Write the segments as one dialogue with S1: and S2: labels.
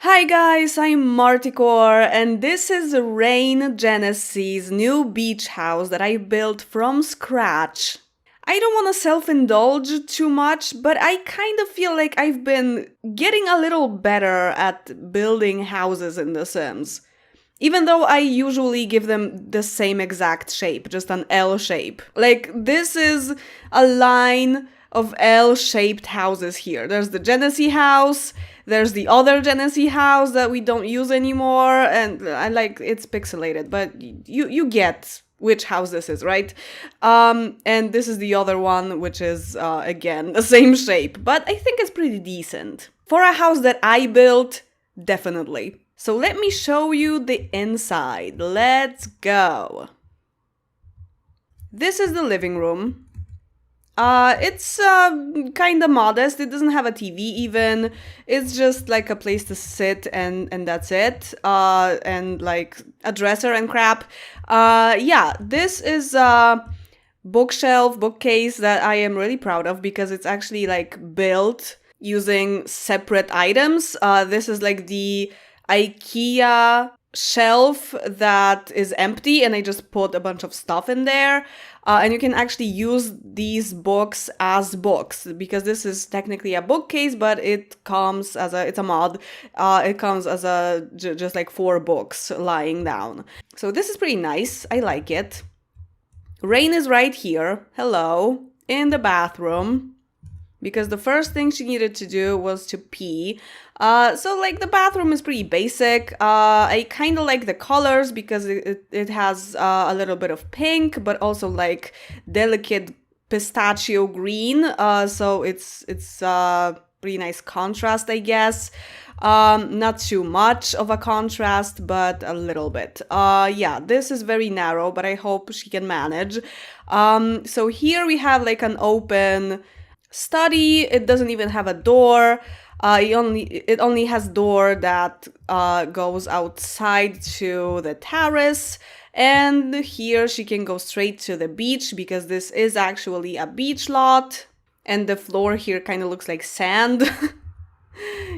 S1: Hi guys, I'm Marticore and this is Rain Genesee's new beach house that I built from scratch. I don't want to self-indulge too much, but I kind of feel like I've been getting a little better at building houses in The Sims. Even though I usually give them the same exact shape, just an L shape. Like, this is a line of L-shaped houses here. There's the Genesee house, there's the other Genesee house that we don't use anymore, and I like, it's pixelated, but you get which house this is, right? And this is the other one, which is, again, the same shape, but I think it's pretty decent. For a house that I built, definitely. So let me show you the inside. Let's go. This is the living room. It's kind of modest. It doesn't have a TV even. It's just like a place to sit and that's it. And like a dresser and crap. Yeah, this is a bookcase that I am really proud of because it's actually like built using separate items. This is like the IKEA shelf that is empty and I just put a bunch of stuff in there. And you can actually use these books as books because this is technically a bookcase, but it comes as it's a mod. It comes as just like 4 books lying down. So this is pretty nice. I like it. Rain is right here. Hello. In the bathroom. Because the first thing she needed to do was to pee. So like the bathroom is pretty basic. I kind of like the colors because it has a little bit of pink, but also like delicate pistachio green. So it's pretty nice contrast, I guess. Not too much of a contrast, but a little bit. Yeah, this is very narrow, but I hope she can manage. So here we have like an open study. It doesn't even have a door. It only has door that goes outside to the terrace. And here she can go straight to the beach because this is actually a beach lot. And the floor here kind of looks like sand.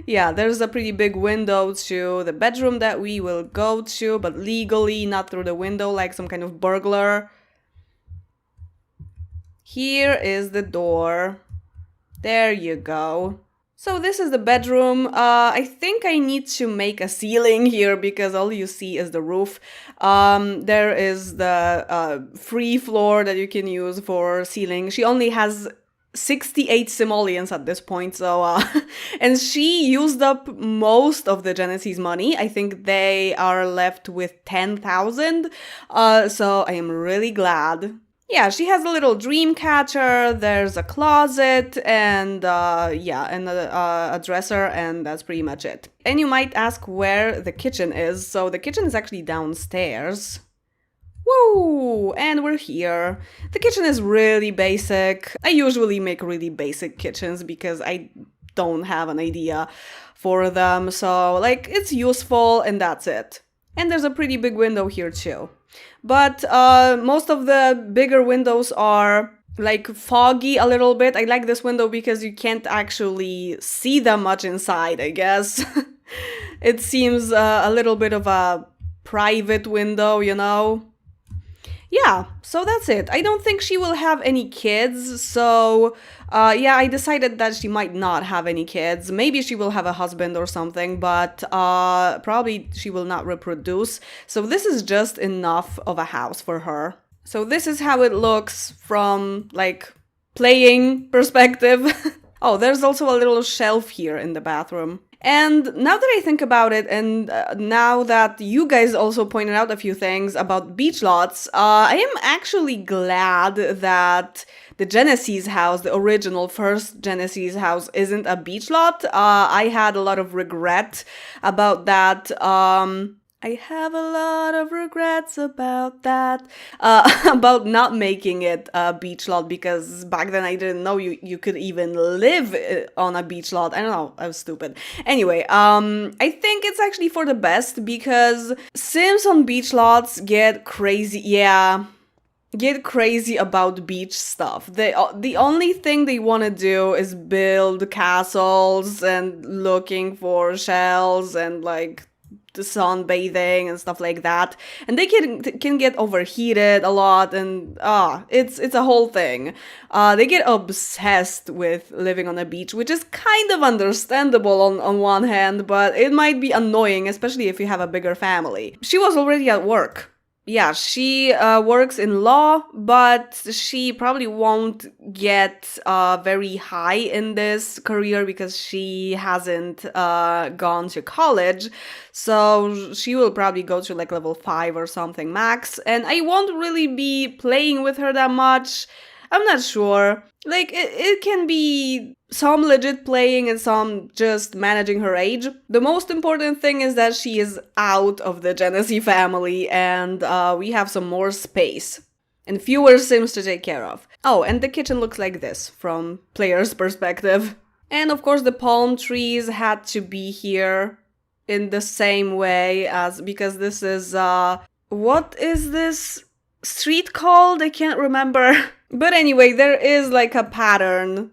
S1: Yeah, there's a pretty big window to the bedroom that we will go to, but legally, not through the window like some kind of burglar. Here is the door. There you go. So this is the bedroom. I think I need to make a ceiling here because all you see is the roof. There is the free floor that you can use for ceiling. She only has 68 simoleons at this point, so and she used up most of the Genesee's money. I think they are left with 10,000. So I am really glad. Yeah, she has a little dream catcher, there's a closet, and yeah, and a dresser, and that's pretty much it. And you might ask where the kitchen is. So the kitchen is actually downstairs. Woo! And we're here. The kitchen is really basic. I usually make really basic kitchens because I don't have an idea for them. So, like, it's useful and that's it. And there's a pretty big window here too. But most of the bigger windows are like foggy a little bit. I like this window because you can't actually see them much inside, I guess. It seems a little bit of a private window, you know? Yeah, so that's it. I don't think she will have any kids, so yeah, I decided that she might not have any kids. Maybe she will have a husband or something, but probably she will not reproduce. So this is just enough of a house for her. So this is how it looks from, like, playing perspective. Oh, there's also a little shelf here in the bathroom. And now that I think about it, and now that you guys also pointed out a few things about beach lots, I am actually glad that the Genesee's house, the original first Genesee's house, isn't a beach lot. I had a lot of regret about that. I have a lot of regrets about that, about not making it a beach lot, because back then I didn't know you could even live on a beach lot. I don't know, I was stupid. Anyway, I think it's actually for the best because Sims on beach lots get crazy. Yeah, get crazy about beach stuff. The only thing they want to do is build castles and looking for shells and like the sunbathing and stuff like that. And they can get overheated a lot, and it's a whole thing. They get obsessed with living on a beach, which is kind of understandable on one hand, but it might be annoying, especially if you have a bigger family. She was already at work. Yeah, she works in law, but she probably won't get very high in this career because she hasn't gone to college. So she will probably go to like level 5 or something max. And I won't really be playing with her that much. I'm not sure. Like, it can be some legit playing and some just managing her age. The most important thing is that she is out of the Genesee family and we have some more space and fewer Sims to take care of. Oh, and the kitchen looks like this from player's perspective. And of course the palm trees had to be here in the same way as, because this is, what is this street called? I can't remember. But anyway, there is like a pattern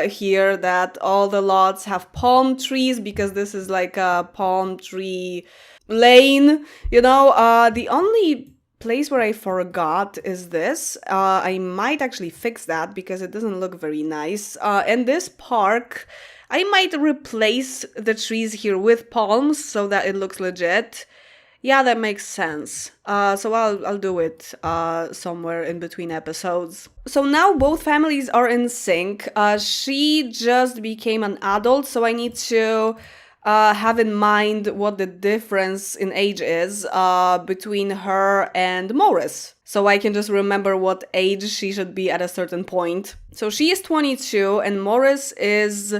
S1: here that all the lots have palm trees because this is like a palm tree lane, you know. The only place where I forgot is this. I might actually fix that because it doesn't look very nice. And this park, I might replace the trees here with palms so that it looks legit. Yeah, that makes sense. So I'll do it somewhere in between episodes. So now both families are in sync. She just became an adult, so I need to have in mind what the difference in age is between her and Morris. So I can just remember what age she should be at a certain point. So she is 22 and Morris is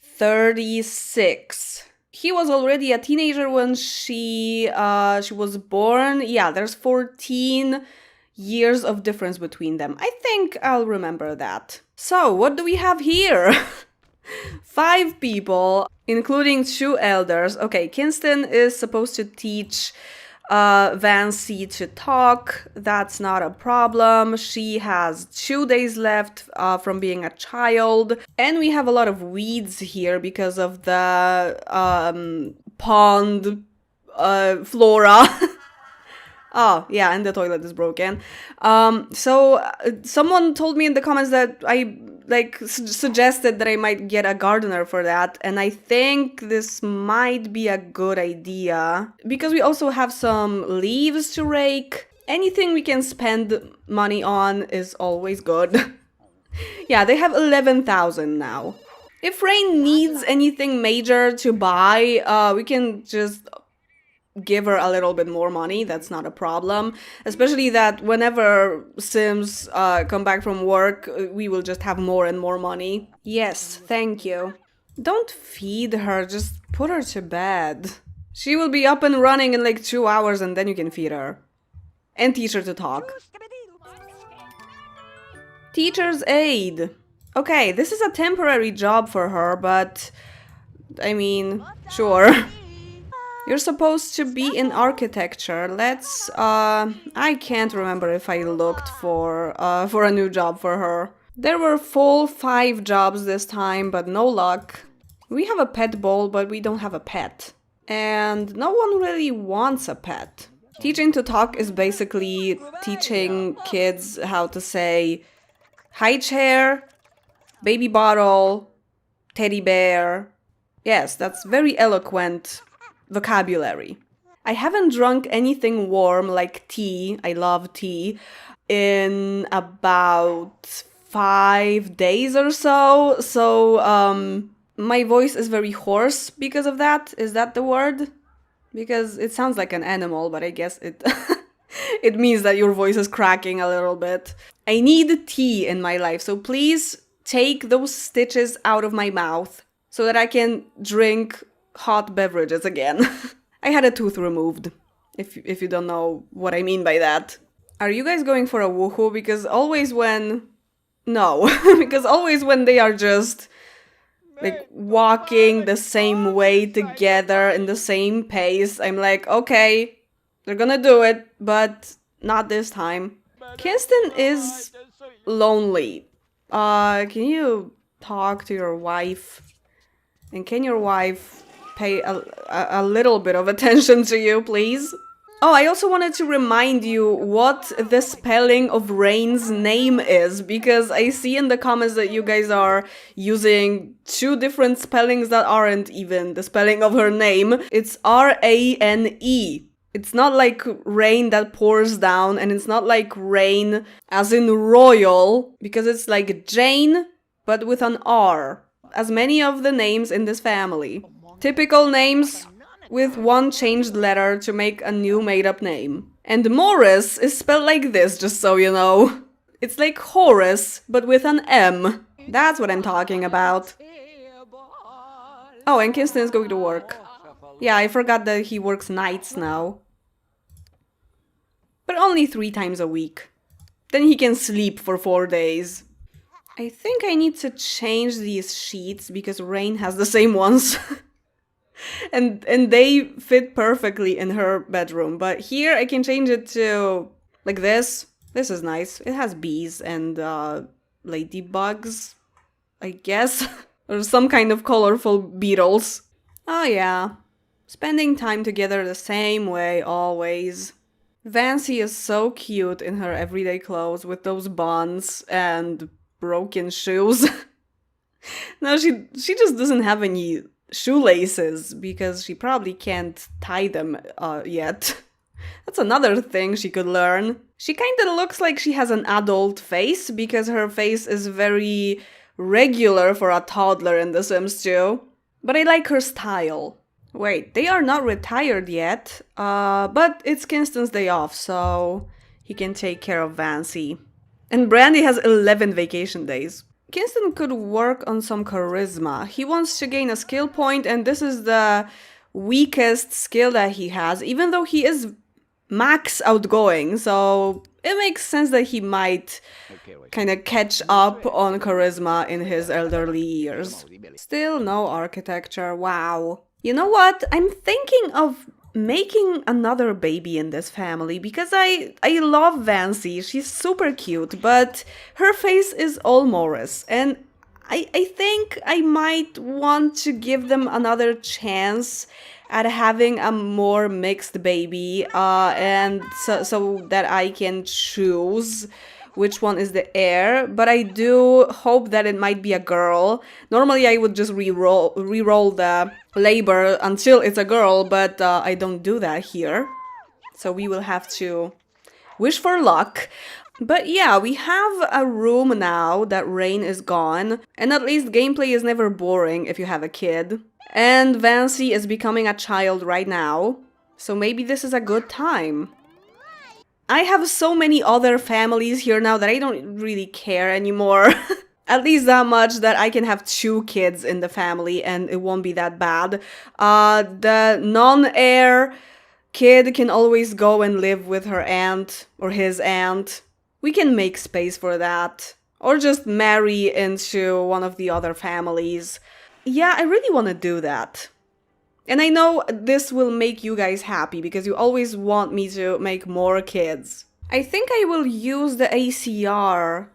S1: 36. He was already a teenager when she was born. Yeah, there's 14 years of difference between them. I think I'll remember that. So, what do we have here? 5 people, including 2 elders. Okay, Kinston is supposed to teach Vancy to talk. That's not a problem. She has 2 days left from being a child. And we have a lot of weeds here because of the pond flora. Oh, yeah, and the toilet is broken. So someone told me in the comments that I suggested that I might get a gardener for that, and I think this might be a good idea because we also have some leaves to rake. Anything we can spend money on is always good. Yeah, they have 11,000 now. If Rain needs anything major to buy, we can just give her a little bit more money. That's not a problem, especially that whenever Sims come back from work, we will just have more and more money. Yes, thank you. Don't feed her, just put her to bed. She will be up and running in like 2 hours and then you can feed her. And teach her to talk. Teacher's aide. Okay, this is a temporary job for her, but I mean, sure. You're supposed to be in architecture. Let's, I can't remember if I looked for a new job for her. There were full 5 jobs this time, but no luck. We have a pet bowl, but we don't have a pet. And no one really wants a pet. Teaching to talk is basically teaching kids how to say high chair, baby bottle, teddy bear. Yes, that's very eloquent vocabulary. I haven't drunk anything warm like tea, I love tea, in about 5 days or so. So, my voice is very hoarse because of that. Is that the word? Because it sounds like an animal, but I guess it it means that your voice is cracking a little bit. I need tea in my life, so please take those stitches out of my mouth so that I can drink hot beverages again. I had a tooth removed, if you don't know what I mean by that. Are you guys going for a woohoo? Because always when... No, because always when they are just like walking the same way together in the same pace, I'm like, okay, they're gonna do it, but not this time. Kinston is lonely. Can you talk to your wife? And can your wife pay a little bit of attention to you, please? Oh, I also wanted to remind you what the spelling of Rain's name is, because I see in the comments that you guys are using two different spellings that aren't even the spelling of her name. It's R-A-N-E. It's not like rain that pours down, and it's not like rain as in royal, because it's like Jane, but with an R, as many of the names in this family. Typical names with one changed letter to make a new made-up name. And Morris is spelled like this, just so you know. It's like Horace, but with an M. That's what I'm talking about. Oh, and Kinston is going to work. Yeah, I forgot that he works nights now. But only 3 times a week. Then he can sleep for 4 days. I think I need to change these sheets because Rain has the same ones. and they fit perfectly in her bedroom. But here I can change it to like this. This is nice. It has bees and ladybugs, I guess. Or some kind of colorful beetles. Oh yeah. Spending time together the same way, always. Vancy is so cute in her everyday clothes with those buns and broken shoes. No, she just doesn't have any shoelaces because she probably can't tie them yet. That's another thing she could learn. She kind of looks like she has an adult face because her face is very regular for a toddler in The Sims 2. But I like her style. Wait, they are not retired yet, but it's Kinston's day off, so he can take care of Vancy. And Brandy has 11 vacation days. Kinston could work on some charisma. He wants to gain a skill point, and this is the weakest skill that he has, even though he is max outgoing, so it makes sense that he might kind of catch up on charisma in his elderly years. Still no architecture, wow. You know what? I'm thinking of making another baby in this family because I love Vancy. She's super cute, but her face is all Morris, and I think I might want to give them another chance at having a more mixed baby, and so that I can choose which one is the heir, but I do hope that it might be a girl. Normally I would just re-roll the labor until it's a girl, but I don't do that here. So we will have to wish for luck. But yeah, we have a room now that Rain is gone, and at least gameplay is never boring if you have a kid. And Vancy is becoming a child right now, so maybe this is a good time. I have so many other families here now that I don't really care anymore. At least that much that I can have 2 kids in the family and it won't be that bad. The non-heir kid can always go and live with her aunt or his aunt. We can make space for that. Or just marry into one of the other families. Yeah, I really want to do that. And I know this will make you guys happy because you always want me to make more kids. I think I will use the ACR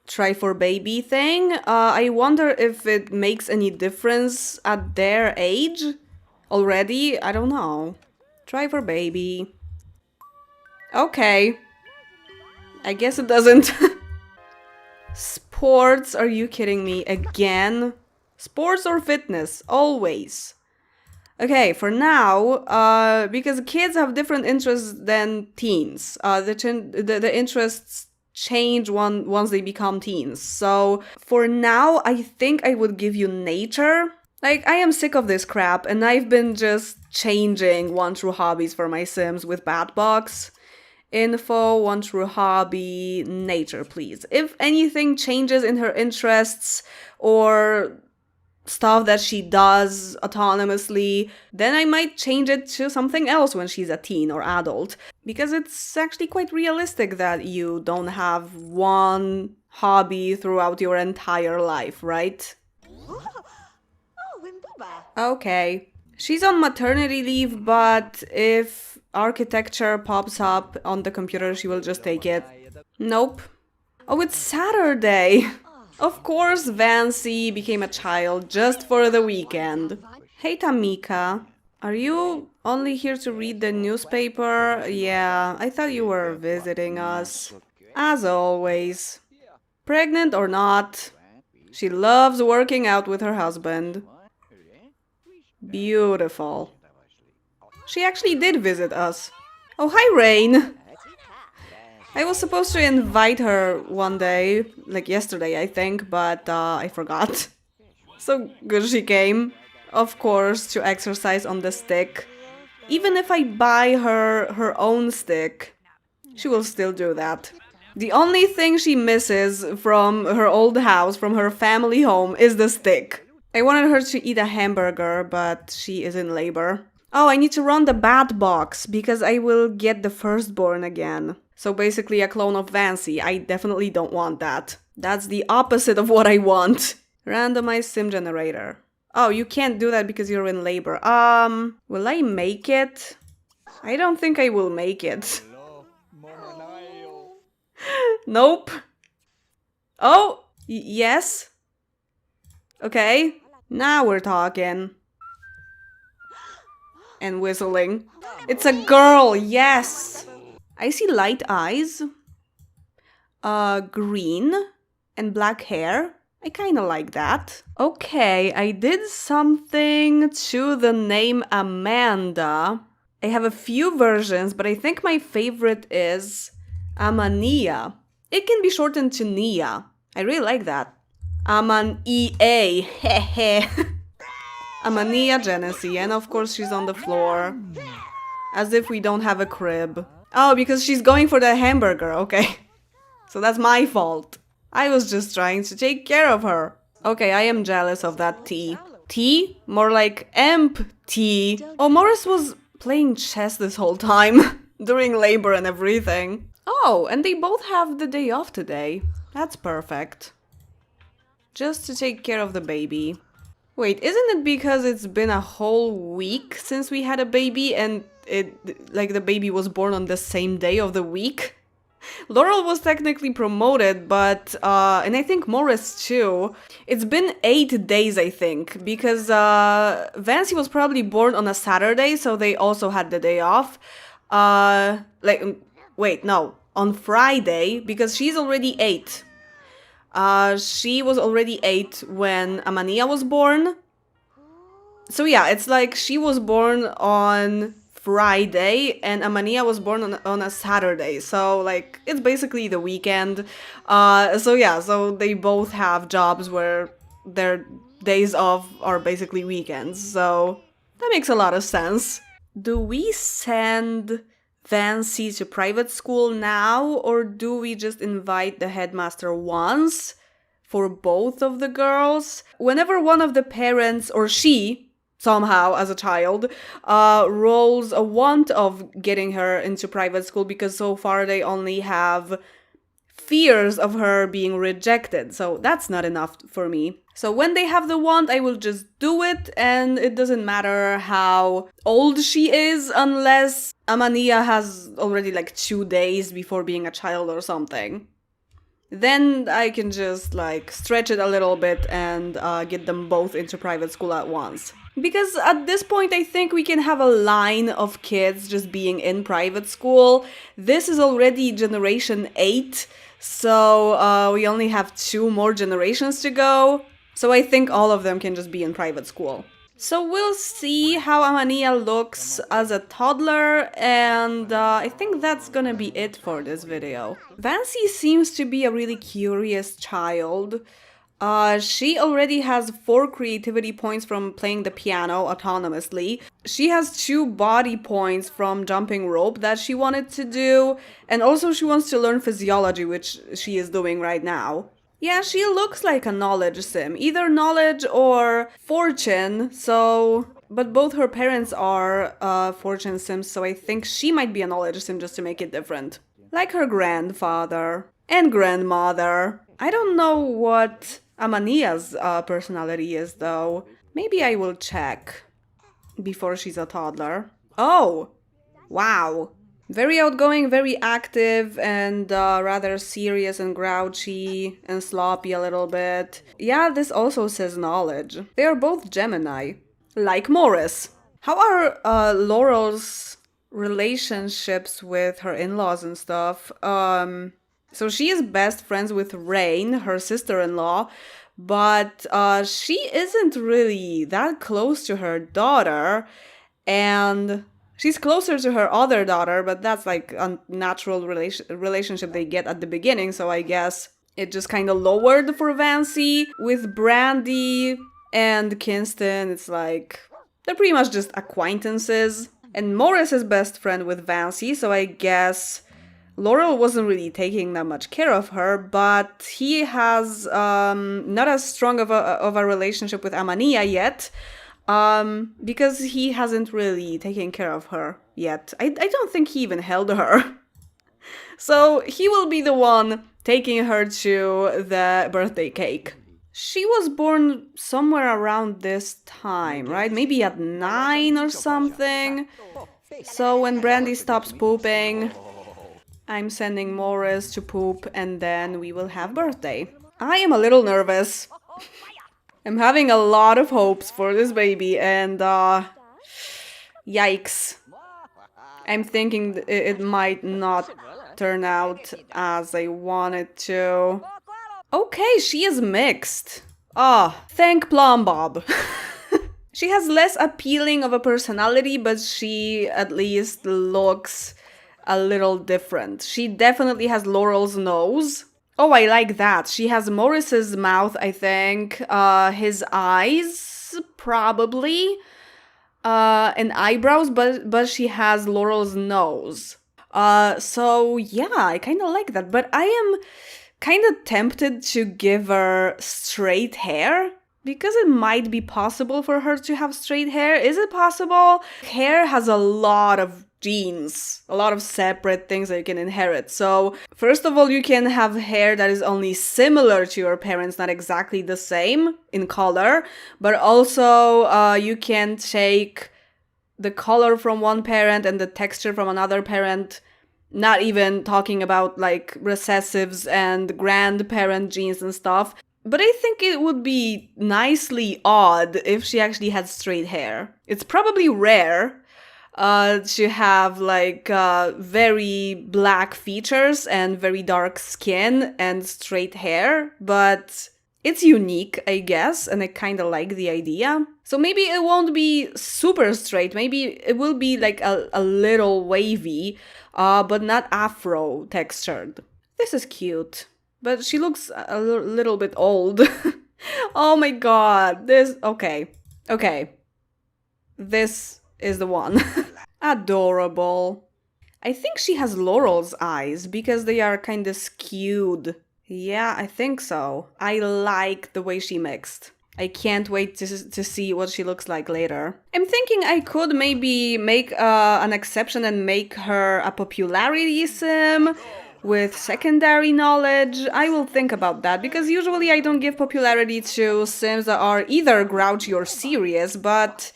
S1: try for baby thing. I wonder if it makes any difference at their age already. I don't know. Try for baby. Okay. I guess it doesn't. Sports? Are you kidding me? Again? Sports or fitness? Always. Okay, for now, because kids have different interests than teens. The interests change once they become teens. So for now, I think I would give you nature. Like, I am sick of this crap, and I've been just changing one true hobbies for my Sims with Batbox. Info, one true hobby, nature, please. If anything changes in her interests or stuff that she does autonomously, then I might change it to something else when she's a teen or adult. Because it's actually quite realistic that you don't have one hobby throughout your entire life, right? Okay. She's on maternity leave, but if architecture pops up on the computer, she will just take it. Nope. Oh, it's Saturday! Of course Vancy became a child just for the weekend. Hey Tamika, are you only here to read the newspaper? Yeah, I thought you were visiting us. As always. Pregnant or not, she loves working out with her husband. Beautiful. She actually did visit us. Oh, hi Rain! I was supposed to invite her one day, like yesterday I think, but I forgot. So good she came. Of course, to exercise on the stick. Even if I buy her her own stick, she will still do that. The only thing she misses from her old house, from her family home, is the stick. I wanted her to eat a hamburger, but she is in labor. Oh, I need to run the bat box, because I will get the firstborn again. So basically a clone of Vancy. I definitely don't want that. That's the opposite of what I want. Randomized sim generator. Oh, you can't do that because you're in labor. Will I make it? I don't think I will make it. Nope. Oh, yes. Okay, now we're talking. And whistling. It's a girl, yes! I see light eyes. Green and black hair. I kinda like that. Okay, I did something to the name Amanda. I have a few versions, but I think my favorite is Amania. It can be shortened to Nia. I really like that. Aman-E-A, hehe. Amania Genesee, and of course she's on the floor. As if we don't have a crib. Oh, because she's going for the hamburger, okay. So that's my fault. I was just trying to take care of her. Okay, I am jealous of that tea. Tea? More like empty. Oh, Morris was playing chess this whole time. During labor and everything. Oh, and they both have the day off today. That's perfect. Just to take care of the baby. Wait, isn't it because it's been a whole week since we had a baby and like the baby was born on the same day of the week? Laurel was technically promoted, but, and I think Morris too. It's been 8 days, I think, because, Vancy was probably born on a Saturday, so they also had the day off. Wait, no, on Friday, because she's already 8. She was already 8 when Amania was born. So yeah, it's like she was born on Friday and Amania was born on a Saturday. So like it's basically the weekend. So yeah, so they both have jobs where their days off are basically weekends. So that makes a lot of sense. Do we send Vancy to private school now, or do we just invite the headmaster once for both of the girls? Whenever one of the parents, or she, somehow as a child, rolls a want of getting her into private school, because so far they only have fears of her being rejected, so that's not enough for me. So when they have the want, I will just do it, and it doesn't matter how old she is, unless Amania has already like 2 days before being a child or something. Then I can just like stretch it a little bit and get them both into private school at once. Because at this point I think we can have a line of kids just being in private school. This is already generation 8, so we only have 2 more generations to go. So I think all of them can just be in private school. So we'll see how Amania looks as a toddler, and I think that's gonna be it for this video. Vancy seems to be a really curious child. She already has 4 creativity points from playing the piano autonomously. She has 2 body points from jumping rope that she wanted to do, and also she wants to learn physiology, which she is doing right now. Yeah, she looks like a knowledge sim, either knowledge or fortune, so... But both her parents are fortune sims, so I think she might be a knowledge sim just to make it different. Like her grandfather and grandmother. I don't know what Amania's personality is, though. Maybe I will check. before she's a toddler. Oh, wow. Very outgoing, very active, and rather serious and grouchy and sloppy a little bit. Yeah, this also says knowledge. They are both Gemini, like Morris. How are Laurel's relationships with her in-laws and stuff? So she is best friends with Rain, her sister-in-law, but she isn't really that close to her daughter, and she's closer to her other daughter, but that's like a natural relationship they get at the beginning, so I guess it just kind of lowered for Vancy. With Brandy and Kinston, it's like they're pretty much just acquaintances. And Morris is best friend with Vancy, so I guess Laurel wasn't really taking that much care of her, but he has not as strong of a relationship with Amania yet, because he hasn't really taken care of her yet. I don't think he even held her. So he will be the one taking her to the birthday cake. She was born somewhere around this time, right? Maybe at 9 or something. So when Brandy stops pooping, I'm sending Morris to poop, and then we will have birthday. I am a little nervous. I'm having a lot of hopes for this baby, and yikes. I'm thinking it might not turn out as I want it to. Okay, she is mixed. Thank Plum Bob. She has less appealing of a personality, but she at least looks a little different. She definitely has Laurel's nose. Oh, I like that. She has Morris's mouth, I think. His eyes, probably. And eyebrows, but she has Laurel's nose. So yeah, I kind of like that. But I am kind of tempted to give her straight hair, because it might be possible for her to have straight hair. Is it possible? Hair has a lot of genes, a lot of separate things that you can inherit. So first of all, you can have hair that is only similar to your parents, not exactly the same in color, but also you can take the color from one parent and the texture from another parent, not even talking about like recessives and grandparent genes and stuff. But I think it would be nicely odd if she actually had straight hair. It's probably rare to have like very black features and very dark skin and straight hair, but it's unique, I guess, and I kind of like the idea. So maybe it won't be super straight, maybe it will be like a little wavy, but not afro textured. This is cute, but she looks a little bit old. Oh my god, okay. This is the one. Adorable. I think she has Laurel's eyes because they are kind of skewed. Yeah, I think so. I like the way she mixed. I can't wait to see what she looks like later. I'm thinking I could maybe make an exception and make her a popularity sim with secondary knowledge. I will think about that, because usually I don't give popularity to sims that are either grouchy or serious, but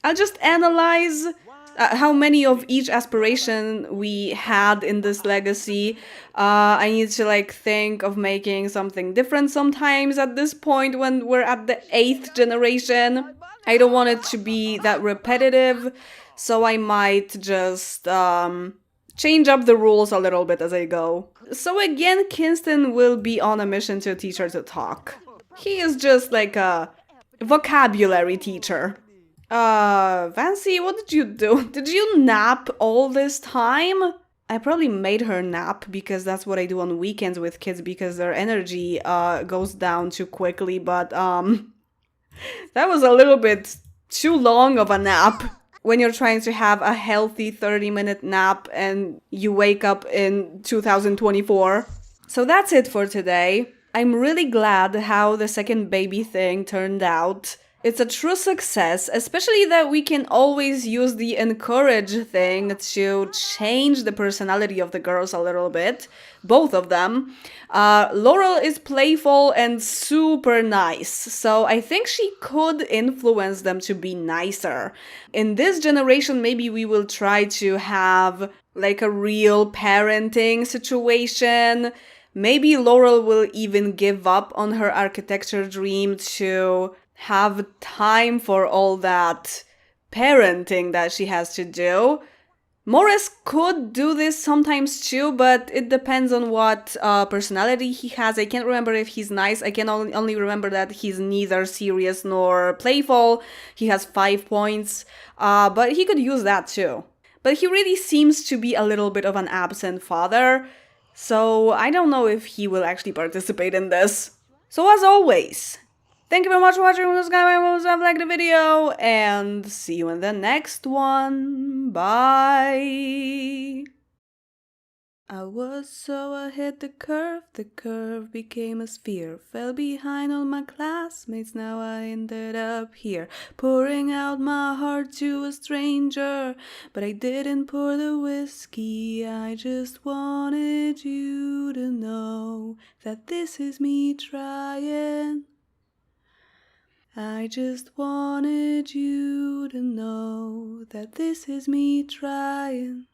S1: I'll just analyze how many of each aspiration we had in this legacy. I need to like think of making something different sometimes at this point when we're at the 8th generation. I don't want it to be that repetitive, so I might just change up the rules a little bit as I go. So again, Kinston will be on a mission to teach her to talk. He is just like a vocabulary teacher. Vancy, what did you do? Did you nap all this time? I probably made her nap because that's what I do on weekends with kids, because their energy goes down too quickly, but that was a little bit too long of a nap. When you're trying to have a healthy 30-minute nap and you wake up in 2024. So that's it for today. I'm really glad how the second baby thing turned out. It's a true success, especially that we can always use the encourage thing to change the personality of the girls a little bit, both of them. Laurel is playful and super nice, so I think she could influence them to be nicer. In this generation, maybe we will try to have like a real parenting situation. Maybe Laurel will even give up on her architecture dream to have time for all that parenting that she has to do. Morris could do this sometimes too, but it depends on what personality he has. I can't remember if he's nice. I can only remember that he's neither serious nor playful. He has 5 points, but he could use that too. But he really seems to be a little bit of an absent father, so I don't know if he will actually participate in this. So as always, thank you very much for watching. Subscribe, like the video, and see you in the next one. Bye. I was so I hit the curve became a sphere. Fell behind all my classmates, now I ended up here. Pouring out my heart to a stranger, but I didn't pour the whiskey. I just wanted you to know that this is me trying. I just wanted you to know that this is me trying.